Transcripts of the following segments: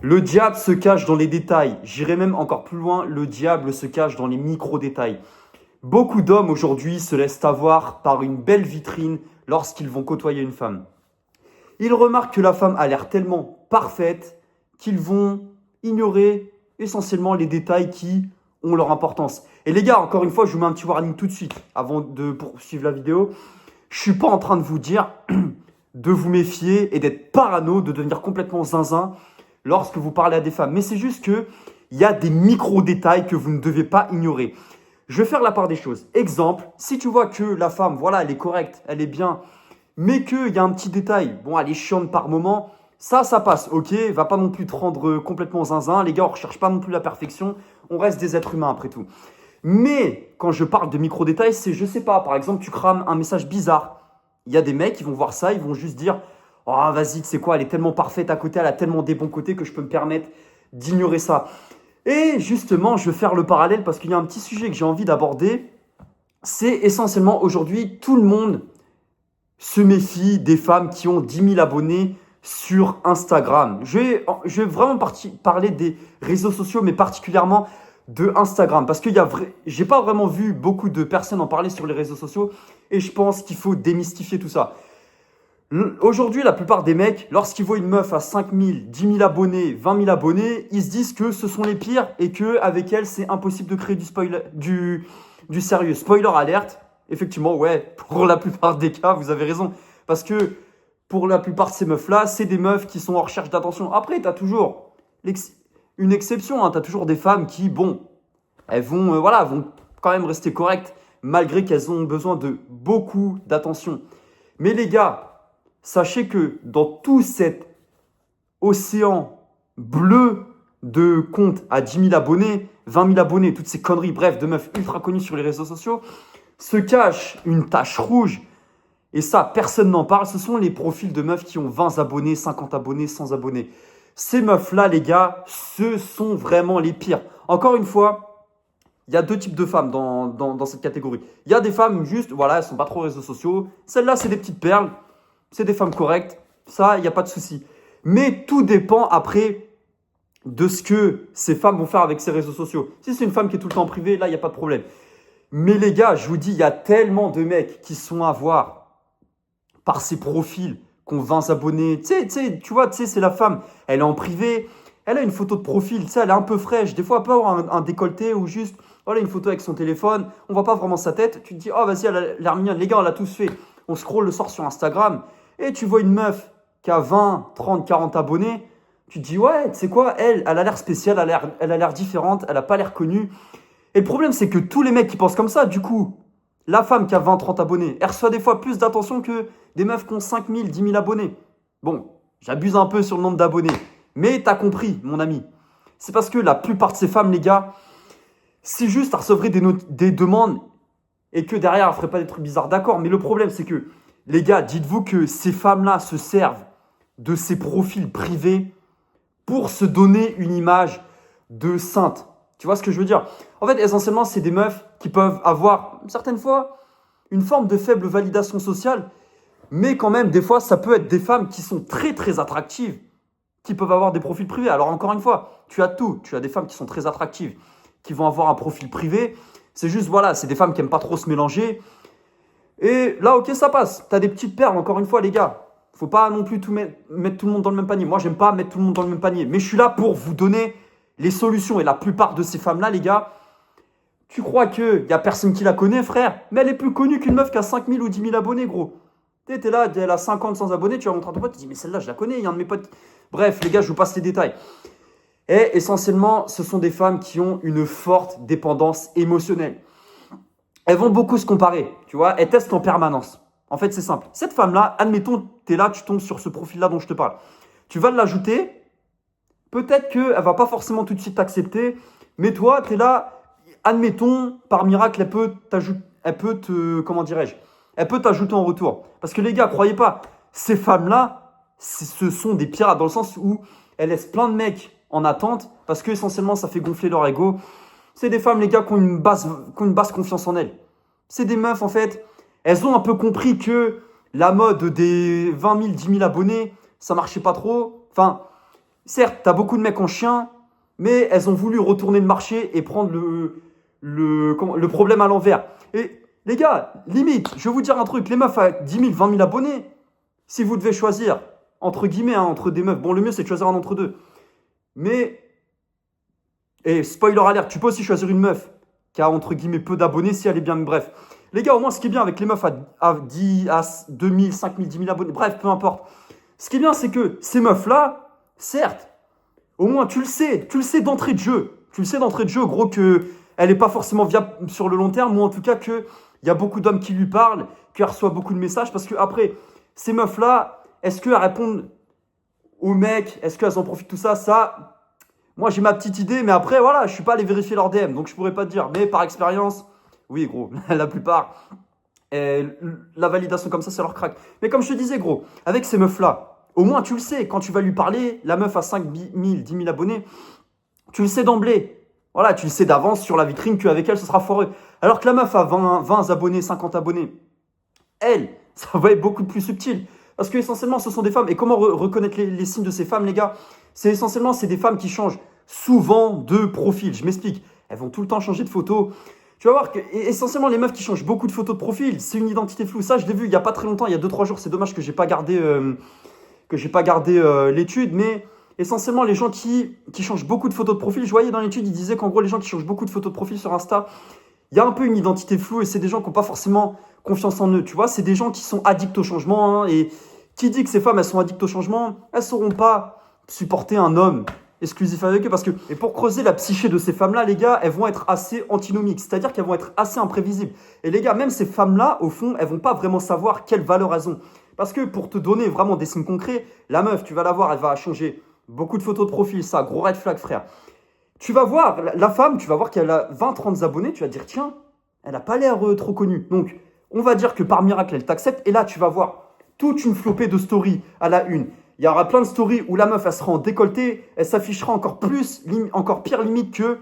Le diable se cache dans les détails. J'irai même encore plus loin, le diable se cache dans les micro-détails. Beaucoup d'hommes aujourd'hui se laissent avoir par une belle vitrine lorsqu'ils vont côtoyer une femme. Ils remarquent que la femme a l'air tellement parfaite qu'ils vont ignorer essentiellement les détails qui ont leur importance. Et les gars, encore une fois, je vous mets un petit warning tout de suite avant de poursuivre la vidéo. Je ne suis pas en train de vous dire de vous méfier et d'être parano, de devenir complètement zinzin lorsque vous parlez à des femmes. Mais c'est juste qu'il y a des micro-détails que vous ne devez pas ignorer. Je vais faire la part des choses. Exemple, si tu vois que la femme, voilà, elle est correcte, elle est bien, mais qu'il y a un petit détail, bon, elle est chiante par moment, ça passe, ok, va pas non plus te rendre complètement zinzin. Les gars, on ne recherche pas non plus la perfection, on reste des êtres humains après tout. Mais quand je parle de micro-détails, c'est, je sais pas, par exemple, tu crames un message bizarre. Il y a des mecs qui vont voir ça, ils vont juste dire « Oh, vas-y, tu sais quoi, elle est tellement parfaite à côté, elle a tellement des bons côtés que je peux me permettre d'ignorer ça. » Et justement, je vais faire le parallèle parce qu'il y a un petit sujet que j'ai envie d'aborder. C'est essentiellement aujourd'hui, tout le monde se méfie des femmes qui ont 10 000 abonnés sur Instagram. Je vais vraiment parler des réseaux sociaux, mais particulièrement de Instagram. Parce que j'ai pas vraiment vu beaucoup de personnes en parler sur les réseaux sociaux et je pense qu'il faut démystifier tout ça. Aujourd'hui, la plupart des mecs, lorsqu'ils voient une meuf à 5 000, 10 000 abonnés, 20 000 abonnés, ils se disent que ce sont les pires et qu'avec elle, c'est impossible de créer du sérieux. Spoiler alerte, effectivement, ouais, pour la plupart des cas, vous avez raison. Parce que pour la plupart de ces meufs-là, c'est des meufs qui sont en recherche d'attention. Après, tu as toujours une exception, hein. Tu as toujours des femmes qui, bon, elles vont, vont quand même rester correctes malgré qu'elles ont besoin de beaucoup d'attention. Mais les gars, sachez que dans tout cet océan bleu de comptes à 10 000 abonnés, 20 000 abonnés, toutes ces conneries, bref, de meufs ultra connues sur les réseaux sociaux, se cache une tache rouge. Et ça, personne n'en parle. Ce sont les profils de meufs qui ont 20 abonnés, 50 abonnés, 100 abonnés. Ces meufs-là, les gars, ce sont vraiment les pires. Encore une fois, il y a deux types de femmes dans cette catégorie. Il y a des femmes juste, voilà, elles ne sont pas trop réseaux sociaux. Celles-là, c'est des petites perles. C'est des femmes correctes, ça, il n'y a pas de souci. Mais tout dépend après de ce que ces femmes vont faire avec ces réseaux sociaux. Si c'est une femme qui est tout le temps en privé, là, il n'y a pas de problème. Mais les gars, je vous dis, il y a tellement de mecs qui sont à voir par ces profils, qui ont 20 abonnés. Tu vois, c'est la femme, elle est en privé, elle a une photo de profil, elle est un peu fraîche. Des fois, elle peut avoir un décolleté ou juste, voilà, une photo avec son téléphone. On ne voit pas vraiment sa tête. Tu te dis, oh, vas-y, elle a l'air mignonne. Les gars, on l'a tous fait. On scrolle le soir sur Instagram. Et tu vois une meuf qui a 20, 30, 40 abonnés, tu te dis, ouais, tu sais quoi, elle a l'air spéciale, elle a l'air différente, elle n'a pas l'air connue. Et le problème, c'est que tous les mecs qui pensent comme ça, du coup, la femme qui a 20, 30 abonnés, elle reçoit des fois plus d'attention que des meufs qui ont 5 000, 10 000 abonnés. Bon, j'abuse un peu sur le nombre d'abonnés, mais t'as compris, mon ami. C'est parce que la plupart de ces femmes, les gars, c'est juste, elles recevraient des demandes et que derrière, elles ne feraient pas des trucs bizarres. D'accord, mais le problème, c'est que les gars, dites-vous que ces femmes-là se servent de ces profils privés pour se donner une image de sainte. Tu vois ce que je veux dire? En fait, essentiellement, c'est des meufs qui peuvent avoir, certaines fois, une forme de faible validation sociale, mais quand même, des fois, ça peut être des femmes qui sont très, très attractives, qui peuvent avoir des profils privés. Alors, encore une fois, tu as tout. Tu as des femmes qui sont très attractives, qui vont avoir un profil privé. C'est juste, voilà, c'est des femmes qui n'aiment pas trop se mélanger. Et là, ok, ça passe. T'as des petites perles, encore une fois, les gars. Faut pas non plus mettre tout le monde dans le même panier. Moi, j'aime pas mettre tout le monde dans le même panier. Mais je suis là pour vous donner les solutions. Et la plupart de ces femmes-là, les gars, tu crois qu'il y a personne qui la connaît, frère? Mais elle est plus connue qu'une meuf qui a 5 000 ou 10 000 abonnés, gros. T'es là, elle a 50, 100 abonnés, tu vas montrer à ton pote, tu dis, mais celle-là, je la connais, il y a un de mes potes. Bref, les gars, je vous passe les détails. Et essentiellement, ce sont des femmes qui ont une forte dépendance émotionnelle. Elles vont beaucoup se comparer, tu vois, elles testent en permanence. En fait, c'est simple. Cette femme-là, admettons, tu es là, tu tombes sur ce profil-là dont je te parle. Tu vas l'ajouter, peut-être qu'elle ne va pas forcément tout de suite t'accepter, mais toi, tu es là, admettons, par miracle, elle peut t'ajouter en retour. Parce que les gars, croyez pas, ces femmes-là, ce sont des pirates dans le sens où elles laissent plein de mecs en attente parce que essentiellement, ça fait gonfler leur ego. C'est des femmes, les gars, qui ont une basse confiance en elles. C'est des meufs, en fait, elles ont un peu compris que la mode des 20 000, 10 000 abonnés, ça marchait pas trop. Enfin, Certes, t'as beaucoup de mecs en chien, mais elles ont voulu retourner le marché et prendre le problème à l'envers. Et les gars, limite, je vais vous dire un truc, les meufs à 10 000, 20 000 abonnés, si vous devez choisir, entre guillemets, hein, entre des meufs, bon, le mieux c'est de choisir un entre deux. Mais, et spoiler alert, tu peux aussi choisir une meuf qui a entre guillemets peu d'abonnés si elle est bien, bref. Les gars, au moins, ce qui est bien avec les meufs à 10, à 2000, 5000, 10 000 abonnés, bref, peu importe. Ce qui est bien, c'est que ces meufs-là, certes, au moins, tu le sais d'entrée de jeu. Tu le sais d'entrée de jeu, gros, qu'elle n'est pas forcément viable sur le long terme, ou en tout cas qu'il y a beaucoup d'hommes qui lui parlent, qu'elle reçoit beaucoup de messages. Parce que après, ces meufs-là, est-ce qu'elles répondent aux mecs? Est-ce qu'elles en profitent, tout ça? Ça, moi, j'ai ma petite idée, mais après, voilà, je ne suis pas allé vérifier leur DM, donc je ne pourrais pas te dire. Mais par expérience, oui, gros, la plupart, la validation comme ça leur craque. Mais comme je te disais, gros, avec ces meufs-là, au moins, tu le sais, quand tu vas lui parler, la meuf à 5 000, 10 000 abonnés, tu le sais d'emblée. Voilà, tu le sais d'avance sur la vitrine qu'avec elle, ce sera foireux. Alors que la meuf à 20 abonnés, 50 abonnés, elle, ça va être beaucoup plus subtil. Parce que essentiellement, ce sont des femmes. Et comment reconnaître les signes de ces femmes, les gars? C'est essentiellement, c'est des femmes qui changent souvent de profil. Je m'explique. Elles vont tout le temps changer de photo. Tu vas voir que essentiellement, les meufs qui changent beaucoup de photos de profil, c'est une identité floue. Ça, je l'ai vu il n'y a pas très longtemps, il y a 2-3 jours. C'est dommage que j'ai pas gardé... l'étude, mais essentiellement les gens qui changent beaucoup de photos de profil, je voyais dans l'étude, ils disaient qu'en gros les gens qui changent beaucoup de photos de profil sur Insta, il y a un peu une identité floue et c'est des gens qui n'ont pas forcément confiance en eux, tu vois, c'est des gens qui sont addicts au changement, hein, et qui dit que ces femmes elles sont addictes au changement, elles ne sauront pas supporter un homme exclusif avec eux parce que, et pour creuser la psyché de ces femmes-là, les gars, elles vont être assez antinomiques, c'est-à-dire qu'elles vont être assez imprévisibles. Et les gars, même ces femmes-là, au fond, elles vont pas vraiment savoir quelle valeur elles ont. Parce que pour te donner vraiment des signes concrets, la meuf, tu vas la voir, elle va changer beaucoup de photos de profil, ça, gros red flag, frère. Tu vas voir, la femme, tu vas voir qu'elle a 20-30 abonnés, tu vas te dire, tiens, elle n'a pas l'air trop connue. Donc, on va dire que par miracle, elle t'accepte. Et là, tu vas voir toute une flopée de stories à la une. Il y aura plein de stories où la meuf, elle sera en décolleté, elle s'affichera encore plus, encore pire limite que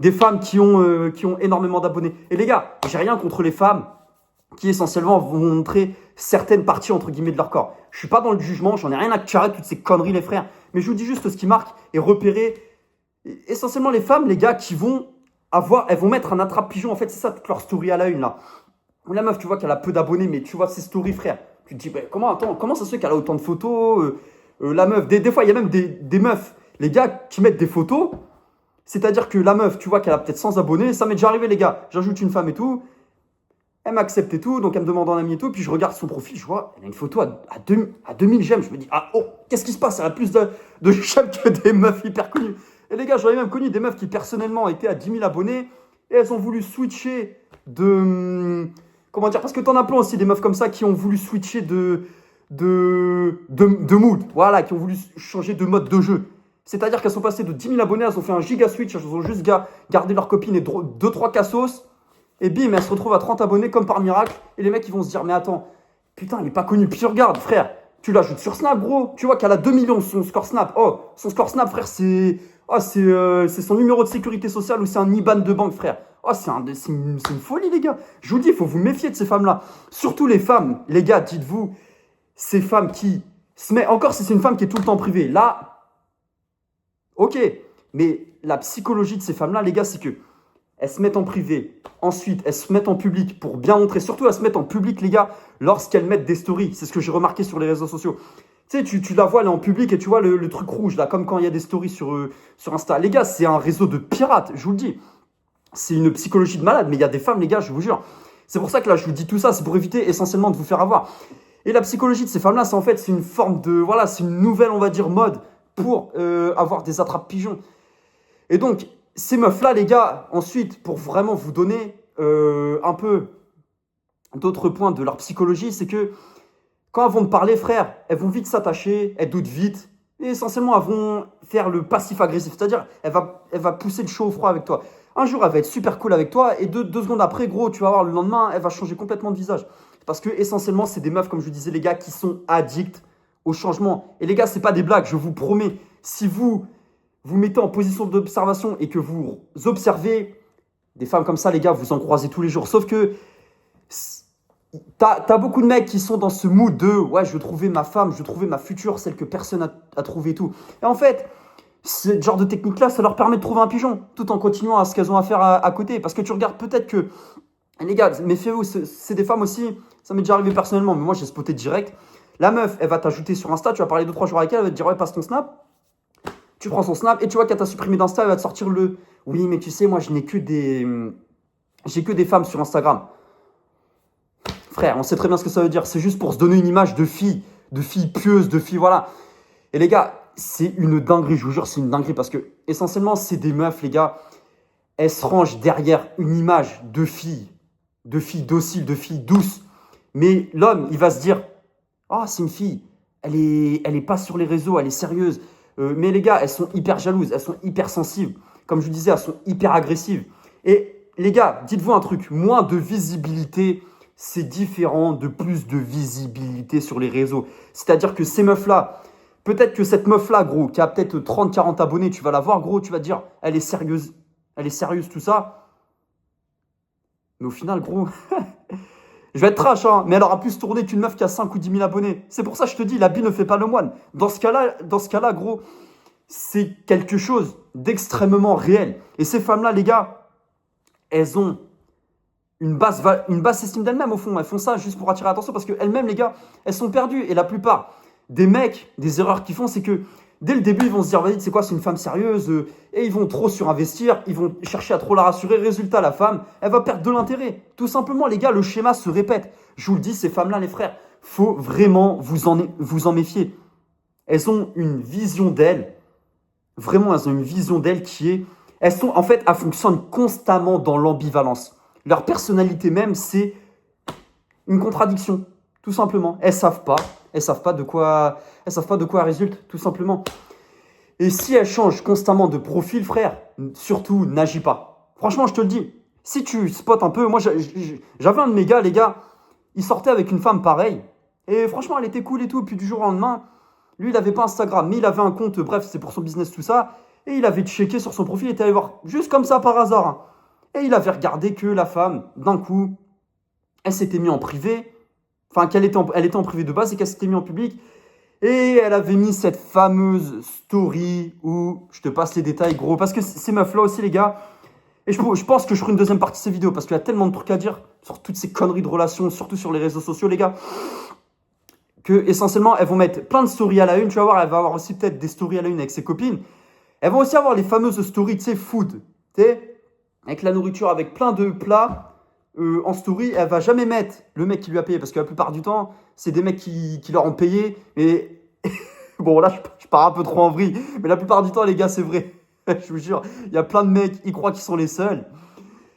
des femmes qui ont énormément d'abonnés. Et les gars, j'ai rien contre les femmes qui essentiellement vont montrer certaines parties entre guillemets de leur corps. Je suis pas dans le jugement, j'en ai rien à carrer toutes ces conneries les frères, mais je vous dis juste ce qui marque et repérer essentiellement les femmes, les gars qui vont avoir, elles vont mettre un attrape-pigeon, en fait c'est ça toute leur story à la une là. La meuf tu vois qu'elle a peu d'abonnés mais tu vois ses stories frère, tu te dis bah, comment ça se fait qu'elle a autant de photos, la meuf, des fois il y a même des meufs, les gars qui mettent des photos, c'est-à-dire que la meuf tu vois qu'elle a peut-être 100 abonnés, ça m'est déjà arrivé les gars, j'ajoute une femme et tout, elle m'accepte et tout, donc elle me demande en ami et tout, puis je regarde son profil, je vois, elle a une photo à 2000 j'aime, je me dis, ah oh, qu'est-ce qui se passe? Elle a plus de j'aime que des meufs hyper connues. Et les gars, j'en ai même connu des meufs qui personnellement étaient à 10 000 abonnés, et elles ont voulu switcher de... Comment dire? Parce que t'en as plein aussi des meufs comme ça qui ont voulu switcher de mood, voilà, qui ont voulu changer de mode de jeu. C'est-à-dire qu'elles sont passées de 10 000 abonnés, elles ont fait un giga switch, elles ont juste gardé leur copine et 2-3 cassos. Et bim, elle se retrouve à 30 abonnés comme par miracle. Et les mecs, ils vont se dire, mais attends, putain, il est pas connu. Puis regarde, frère, tu l'ajoutes sur Snap, gros. Tu vois qu'elle a 2 millions son score Snap. Oh, son score Snap, frère, c'est son numéro de sécurité sociale ou c'est un IBAN de banque, frère. Oh, c'est une folie, les gars. Je vous dis, il faut vous méfier de ces femmes-là. Surtout les femmes, les gars, dites-vous, ces femmes qui se mettent, encore si c'est une femme qui est tout le temps privée, là, ok. Mais la psychologie de ces femmes-là, les gars, c'est que elles se mettent en privé, ensuite elles se mettent en public pour bien montrer, surtout elles se mettent en public les gars, lorsqu'elles mettent des stories, c'est ce que j'ai remarqué sur les réseaux sociaux. Tu sais, tu la vois, elle est en public et tu vois le truc rouge là, comme quand il y a des stories sur Insta. Les gars, c'est un réseau de pirates, je vous le dis. C'est une psychologie de malade, mais il y a des femmes les gars, je vous jure. C'est pour ça que là je vous dis tout ça, c'est pour éviter essentiellement de vous faire avoir. Et la psychologie de ces femmes là, c'est en fait, c'est une forme de, voilà, c'est une nouvelle on va dire mode pour avoir des attrape-pigeons. Et donc, ces meufs-là, les gars, ensuite, pour vraiment vous donner un peu d'autres points de leur psychologie, c'est que quand elles vont te parler, frère, elles vont vite s'attacher, elles doutent vite, et essentiellement, elles vont faire le passif-agressif, c'est-à-dire, elle va pousser le chaud au froid avec toi. Un jour, elle va être super cool avec toi, et deux secondes après, gros, tu vas voir, le lendemain, elle va changer complètement de visage. Parce que, essentiellement, c'est des meufs, comme je vous disais, les gars, qui sont addicts au changement. Et les gars, c'est pas des blagues, je vous promets, si vous mettez en position d'observation et que vous observez des femmes comme ça, les gars, vous en croisez tous les jours. Sauf que T'as beaucoup de mecs qui sont dans ce mood de ouais, je veux trouver ma femme, je veux trouver ma future, celle que personne a trouvé et tout. Et en fait, ce genre de technique-là, ça leur permet de trouver un pigeon, tout en continuant à ce qu'elles ont à faire à côté. Parce que tu regardes peut-être que, les gars, méfiez-vous, c'est des femmes aussi, ça m'est déjà arrivé personnellement, mais moi j'ai spoté direct. La meuf, elle va t'ajouter sur Insta, tu vas parler 2-3 jours avec elle, elle va te dire ouais, passe ton snap. Tu prends son snap et tu vois qu'elle t'a supprimé d'Insta, elle va te sortir le oui, mais tu sais, moi je n'ai que des. J'ai que des femmes sur Instagram. Frère, on sait très bien ce que ça veut dire. C'est juste pour se donner une image de fille pieuse, de fille, voilà. Et les gars, c'est une dinguerie, je vous jure, c'est une dinguerie parce que essentiellement, c'est des meufs, les gars. Elles se rangent derrière une image de fille docile, de fille douce. Mais l'homme, il va se dire, ah, oh, c'est une fille, elle est pas sur les réseaux, elle est sérieuse. Mais les gars, elles sont hyper jalouses, elles sont hyper sensibles. Comme je vous disais, elles sont hyper agressives. Et les gars, dites-vous un truc, moins de visibilité, c'est différent de plus de visibilité sur les réseaux. C'est-à-dire que ces meufs-là, peut-être que cette meuf-là, gros, qui a peut-être 30-40 abonnés, tu vas la voir, gros, tu vas te dire, elle est sérieuse, tout ça. Mais au final, gros, je vais être trash, hein, mais elle aura plus tourné qu'une meuf qui a 5 ou 10 000 abonnés. C'est pour ça que je te dis, l'habit ne fait pas le moine. Dans ce cas-là, gros, c'est quelque chose d'extrêmement réel. Et ces femmes-là, les gars, elles ont une basse estime d'elles-mêmes, au fond. Elles font ça juste pour attirer l'attention parce qu'elles-mêmes, les gars, elles sont perdues. Et la plupart des mecs, des erreurs qu'ils font, c'est que dès le début, ils vont se dire, vas-y, c'est quoi, c'est une femme sérieuse, et ils vont trop surinvestir, ils vont chercher à trop la rassurer. Résultat, la femme, elle va perdre de l'intérêt. Tout simplement, les gars, le schéma se répète. Je vous le dis, ces femmes-là, les frères, faut vraiment vous en méfier. Elles ont une vision d'elles, vraiment, elles ont une vision d'elles qui est... en fait, elles fonctionnent constamment dans l'ambivalence. Leur personnalité même, c'est une contradiction, tout simplement. Elles savent pas de quoi elles résultent, tout simplement. Et si elles changent constamment de profil, frère, surtout n'agis pas. Franchement, je te le dis. Si tu spots un peu, moi j'avais un de mes gars, les gars, il sortait avec une femme pareille. Et franchement, elle était cool et tout. Puis du jour au lendemain, lui, il n'avait pas Instagram, mais il avait un compte, bref, c'est pour son business, tout ça. Et il avait checké sur son profil, il était allé voir, juste comme ça par hasard, hein. Et il avait regardé que la femme, d'un coup, elle s'était mise en privé. Enfin, elle était en privé de base et qu'elle s'était mise en public. Et elle avait mis cette fameuse story où, je te passe les détails, gros. Parce que ces meufs-là aussi, les gars. Et je pense que je ferai une deuxième partie de ces vidéos parce qu'il y a tellement de trucs à dire sur toutes ces conneries de relations, surtout sur les réseaux sociaux, les gars. Que essentiellement, elles vont mettre plein de stories à la une. Tu vas voir, elle va avoir aussi peut-être des stories à la une avec ses copines. Elles vont aussi avoir les fameuses stories, tu sais, food. Tu sais, avec la nourriture, avec plein de plats en story. Elle va jamais mettre le mec qui lui a payé parce que la plupart du temps, c'est des mecs qui leur ont payé. Et bon, là, je pars un peu trop en vrille. Mais la plupart du temps, les gars, c'est vrai. Je vous jure, il y a plein de mecs, ils croient qu'ils sont les seuls.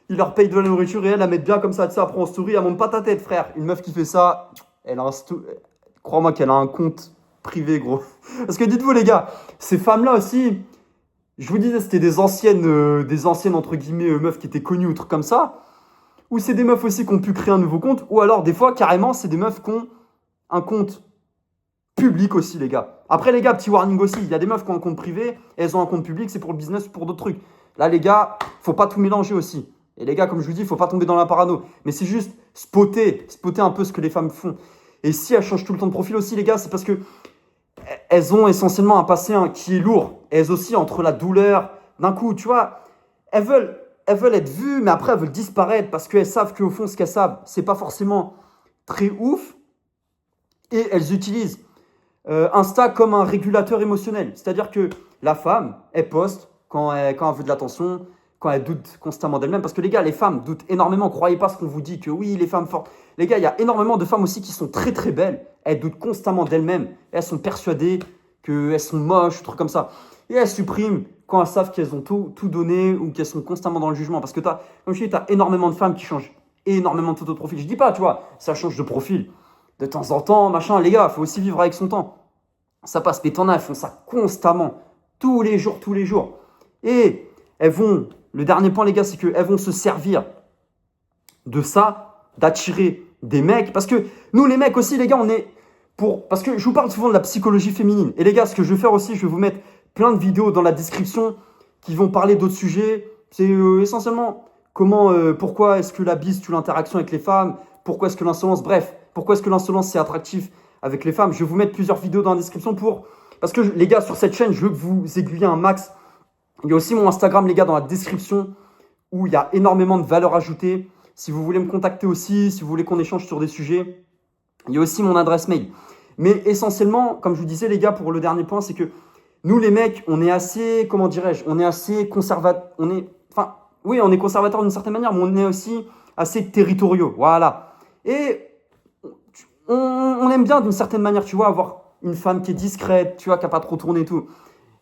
Ils leur payent de la nourriture et elle la met bien comme ça, tu sais, après en story. Elle monte pas ta tête, frère. Une meuf qui fait ça, elle a un crois-moi qu'elle a un compte privé, gros. Parce que dites-vous, les gars, ces femmes-là aussi, je vous disais, c'était des anciennes, entre guillemets, meufs qui étaient connues ou trucs comme ça. Ou c'est des meufs aussi qui ont pu créer un nouveau compte. Ou alors, des fois, carrément, c'est des meufs qui ont un compte public aussi, les gars. Après, les gars, petit warning aussi, il y a des meufs qui ont un compte privé et elles ont un compte public, c'est pour le business ou pour d'autres trucs. Là, les gars, faut pas tout mélanger aussi. Et les gars, comme je vous dis, faut pas tomber dans la parano. Mais c'est juste spotter un peu ce que les femmes font. Et si elles changent tout le temps de profil aussi, les gars, c'est parce que elles ont essentiellement un passé qui est lourd. Elles aussi, entre la douleur, d'un coup, tu vois, elles veulent être vues, mais après, elles veulent disparaître parce qu'elles savent qu'au fond, ce qu'elles savent, c'est pas forcément très ouf. Et elles utilisent Insta comme un régulateur émotionnel. C'est-à-dire que la femme, elle poste quand elle veut de l'attention, quand elle doute constamment d'elle-même. Parce que les gars, les femmes doutent énormément. Croyez pas ce qu'on vous dit que oui, les femmes fortes. Les gars, il y a énormément de femmes aussi qui sont très très belles. Elles doutent constamment d'elles-mêmes. Elles sont persuadées qu'elles sont moches, trucs comme ça. Et elles suppriment quand elles savent qu'elles ont tout donné ou qu'elles sont constamment dans le jugement. Parce que comme je dis, tu as énormément de femmes qui changent énormément de photos de profil. Je dis pas, tu vois, ça change de profil. De temps en temps, machin, les gars, il faut aussi vivre avec son temps. Ça passe, mais t'en as, elles font ça constamment. Tous les jours. Et elles vont... Le dernier point, les gars, c'est qu'elles vont se servir de ça, d'attirer des mecs. Parce que nous, les mecs aussi, les gars, on est pour... Parce que je vous parle souvent de la psychologie féminine. Et les gars, ce que je vais faire aussi, je vais vous mettre plein de vidéos dans la description qui vont parler d'autres sujets. C'est essentiellement pourquoi est-ce que la bise tue l'interaction avec les femmes, pourquoi est-ce que l'insolence, bref, pourquoi est-ce que l'insolence c'est attractif avec les femmes. Je vais vous mettre plusieurs vidéos dans la description parce que les gars, sur cette chaîne, je veux que vous aiguillez un max. Il y a aussi mon Instagram, les gars, dans la description où il y a énormément de valeur ajoutée. Si vous voulez me contacter aussi, si vous voulez qu'on échange sur des sujets, il y a aussi mon adresse mail. Mais essentiellement, comme je vous disais, les gars, pour le dernier point, c'est que nous, les mecs, on est assez, comment dirais-je, on est assez conservateur. Oui, on est conservateur d'une certaine manière, mais on est aussi assez territoriaux. Voilà. Et on aime bien d'une certaine manière, tu vois, avoir une femme qui est discrète, tu vois, qui n'a pas trop tourné et tout.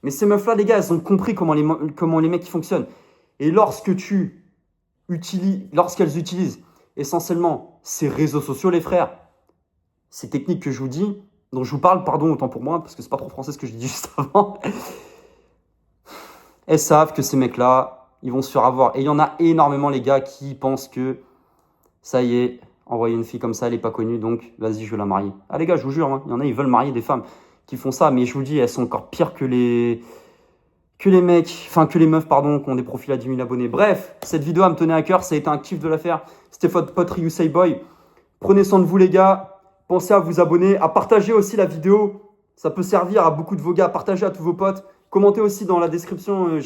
Mais ces meufs-là, les gars, elles ont compris comment les mecs fonctionnent. Et lorsqu'elles utilisent essentiellement ces réseaux sociaux, les frères, ces techniques que je vous dis, dont je vous parle, pardon, autant pour moi, parce que c'est pas trop français ce que je dis juste avant, elles savent que ces mecs-là, ils vont se faire avoir. Et il y en a énormément, les gars, qui pensent que ça y est, envoyer une fille comme ça, elle n'est pas connue, donc vas-y, je vais la marier. Ah les gars, je vous jure, hein, il y en a, ils veulent marier des femmes qui font ça, mais je vous dis, elles sont encore pires que les mecs, enfin que les meufs, pardon, qui ont des profils à 10 000 abonnés. Bref, cette vidéo, elle me tenait à cœur, ça a été un kiff de la faire. C'était votre pote Ryu Say Boy. Prenez soin de vous, les gars. Pensez à vous abonner, à partager aussi la vidéo. Ça peut servir à beaucoup de vos gars. Partagez à tous vos potes. Commentez aussi dans la description.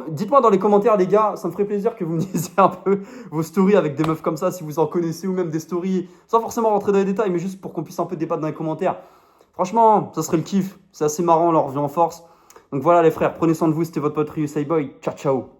Dites-moi dans les commentaires, les gars. Ça me ferait plaisir que vous me disiez un peu vos stories avec des meufs comme ça, si vous en connaissez, ou même des stories, sans forcément rentrer dans les détails, mais juste pour qu'on puisse un peu débattre dans les commentaires. Franchement, ça serait le kiff. C'est assez marrant, on leur revient en force. Donc voilà les frères, prenez soin de vous. C'était votre pote Ryu Say Boy. Ciao, ciao.